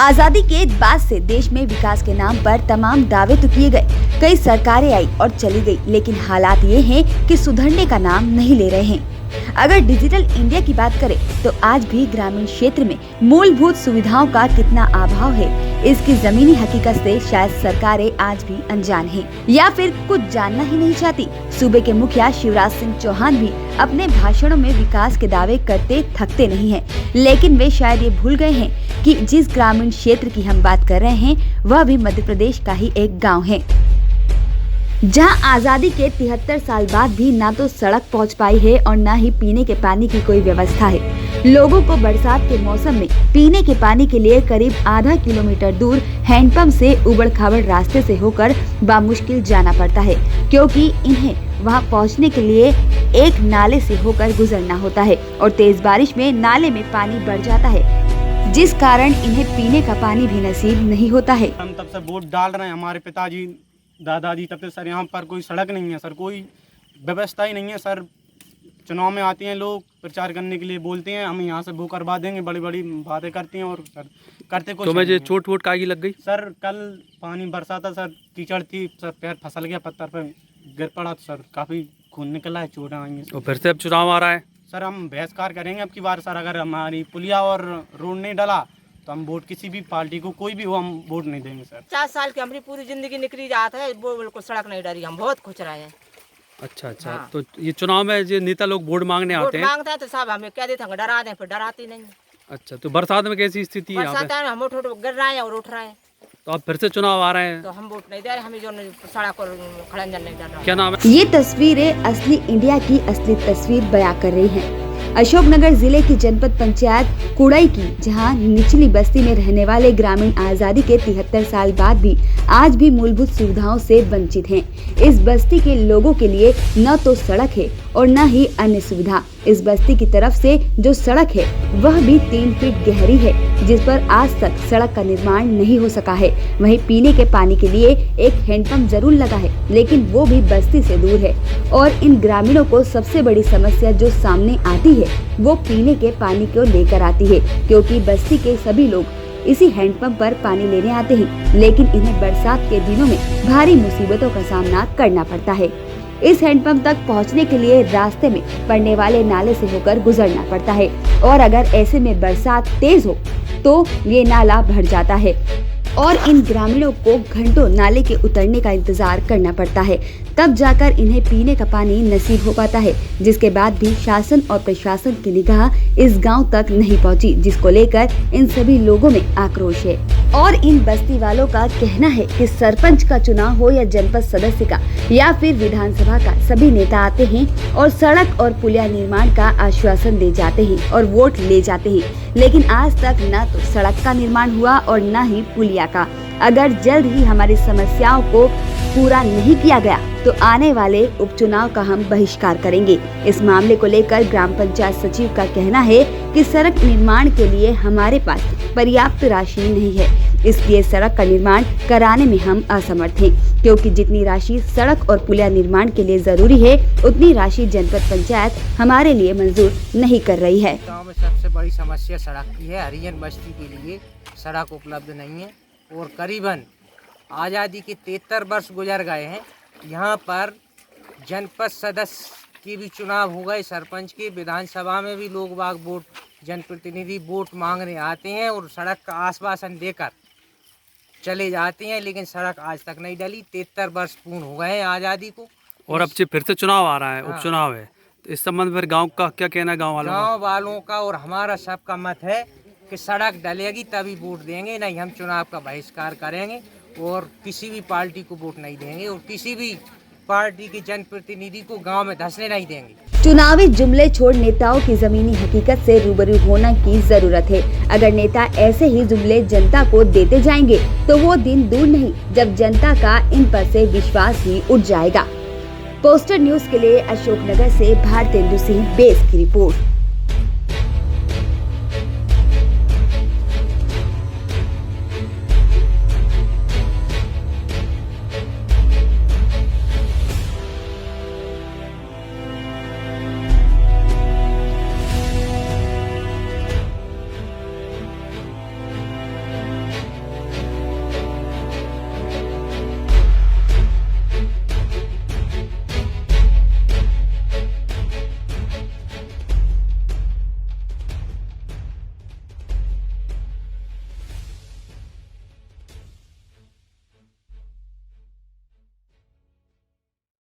आजादी के बाद से देश में विकास के नाम पर तमाम दावे तो किए गए, कई सरकारें आई और चली गई, लेकिन हालात ये हैं कि सुधरने का नाम नहीं ले रहे हैं। अगर डिजिटल इंडिया की बात करें तो आज भी ग्रामीण क्षेत्र में मूलभूत सुविधाओं का कितना अभाव है, इसकी जमीनी हकीकत से शायद सरकारें आज भी अनजान हैं या फिर कुछ जानना ही नहीं चाहती। सूबे के मुखिया शिवराज सिंह चौहान भी अपने भाषणों में विकास के दावे करते थकते नहीं हैं, लेकिन वे शायद ये भूल गए हैं कि जिस ग्रामीण क्षेत्र की हम बात कर रहे हैं वह भी मध्य प्रदेश का ही एक गाँव है, जहां आजादी के 73 साल बाद भी ना तो सड़क पहुंच पाई है और ना ही पीने के पानी की कोई व्यवस्था है। लोगों को बरसात के मौसम में पीने के पानी के लिए करीब आधा किलोमीटर दूर हैंडपंप से उबड़-खाबड़ रास्ते से होकर बामुश्किल जाना पड़ता है, क्योंकि इन्हें वहां पहुंचने के लिए एक नाले से होकर गुजरना होता है और तेज बारिश में नाले में पानी बढ़ जाता है, जिस कारण इन्हें पीने का पानी भी नसीब नहीं होता है। हम तब से वोट डाल रहे हैं, हमारे पिताजी दादाजी तब से सर यहाँ पर कोई सड़क नहीं है सर, कोई व्यवस्था ही नहीं है सर। चुनाव में आते हैं लोग प्रचार करने के लिए, बोलते हैं हम यहाँ से वो करवा देंगे, बड़ी बड़ी बातें करती हैं और सर करते कुछ। तो मुझे चोट वोट कागी लग गई सर? कल पानी बरसा था सर, कीचड़ थी सर, पैर फिसल गया, पत्थर पर गिर पड़ा तो सर काफ़ी खून निकला है, चोटें आई हैं। तो फिर से अब चुनाव आ रहा है सर, हम बहिष्कार करेंगे अब की बार सर। अगर हमारी पुलिया और रोड नहीं डला तो हम वोट किसी भी पार्टी को, कोई भी हो, हम वोट नहीं देंगे सर। 4 साल की हमारी पूरी जिंदगी निकली जाता है, वो बिल्कुल सड़क नहीं डरी, हम बहुत खुश रहे हैं। अच्छा। हाँ। तो ये चुनाव में जो नेता लोग वोट मांगने आते हैं, मांगते हैं तो साहब हमें कह देते हैं डरा दें, फिर डराती नहीं। अच्छा, तो बरसात में कैसी स्थिति है यहाँ पे? बरसात में हम उठ गिर रहे हैं और उठ रहे हैं, तो अब फिर से चुनाव आ रहे हैं तो हम वोट नहीं दे रहे, हमें जो सड़क और खड़ंजन नहीं डर रहा। क्या नाम है? ये तस्वीरें असली इंडिया की असली तस्वीर बयां कर रही हैं। अशोकनगर जिले की जनपद पंचायत कुड़ई की, जहां निचली बस्ती में रहने वाले ग्रामीण आजादी के 73 साल बाद भी आज भी मूलभूत सुविधाओं से वंचित हैं। इस बस्ती के लोगों के लिए न तो सड़क है और न ही अन्य सुविधा। इस बस्ती की तरफ से जो सड़क है वह भी 3 फीट गहरी है, जिस पर आज तक सड़क का निर्माण नहीं हो सका है। वहीं पीने के पानी के लिए एक हैंडपंप जरूर लगा है, लेकिन वो भी बस्ती से दूर है। और इन ग्रामीणों को सबसे बड़ी समस्या जो सामने आती है वो पीने के पानी को लेकर आती है, क्योंकि बस्ती के सभी लोग इसी हैंडपंप पर पानी लेने आते हैं, लेकिन इन्हें बरसात के दिनों में भारी मुसीबतों का सामना करना पड़ता है। इस हैंडपंप तक पहुंचने के लिए रास्ते में पड़ने वाले नाले से होकर गुजरना पड़ता है, और अगर ऐसे में बरसात तेज हो तो ये नाला भर जाता है और इन ग्रामीणों को घंटों नाले के उतरने का इंतजार करना पड़ता है, तब जाकर इन्हें पीने का पानी नसीब हो पाता है। जिसके बाद भी शासन और प्रशासन की निगाह इस गांव तक नहीं पहुंची, जिसको लेकर इन सभी लोगों में आक्रोश है। और इन बस्ती वालों का कहना है कि सरपंच का चुनाव हो या जनपद सदस्य का या फिर विधानसभा का, सभी नेता आते हैं और सड़क और पुलिया निर्माण का आश्वासन दे जाते हैं और वोट ले जाते हैं, लेकिन आज तक न तो सड़क का निर्माण हुआ और न ही पुलिया का। अगर जल्द ही हमारी समस्याओं को पूरा नहीं किया गया तो आने वाले उपचुनाव का हम बहिष्कार करेंगे। इस मामले को लेकर ग्राम पंचायत सचिव का कहना है कि सड़क निर्माण के लिए हमारे पास पर्याप्त राशि नहीं है, इसलिए सड़क का निर्माण कराने में हम असमर्थ हैं, क्योंकि जितनी राशि सड़क और पुलिया निर्माण के लिए जरूरी है उतनी राशि जनपद पंचायत हमारे लिए मंजूर नहीं कर रही है। गाँव में सबसे बड़ी समस्या सड़क की है। हरिजन बस्ती के लिए सड़क उपलब्ध नहीं है और करीबन आज़ादी के 73 वर्ष गुजर गए हैं। यहाँ पर जनपद सदस्य के भी चुनाव हो गए, सरपंच के, विधानसभा में भी लोग बाग वोट, जनप्रतिनिधि वोट मांगने आते हैं और सड़क का आश्वासन देकर चले जाते हैं, लेकिन सड़क आज तक नहीं डली। 73 वर्ष पूर्ण हो गए हैं आज़ादी को और अब फिर से चुनाव आ रहा है, हाँ। उपचुनाव है, तो इस संबंध में गाँव का क्या कहना है? गाँव वालों का और हमारा सबका मत है कि सड़क डलेगी तभी वोट देंगे, नहीं हम चुनाव का बहिष्कार करेंगे और किसी भी पार्टी को वोट नहीं देंगे और किसी भी पार्टी के जनप्रतिनिधि को गांव में धंसने नहीं देंगे। चुनावी जुमले छोड़ नेताओं की जमीनी हकीकत से रूबरू होने की जरूरत है। अगर नेता ऐसे ही जुमले जनता को देते जाएंगे तो वो दिन दूर नहीं जब जनता का इन पर से विश्वास ही उठ जाएगा। पोस्टर न्यूज के लिए अशोकनगर से भारतेंदु सिंह बेस की रिपोर्ट।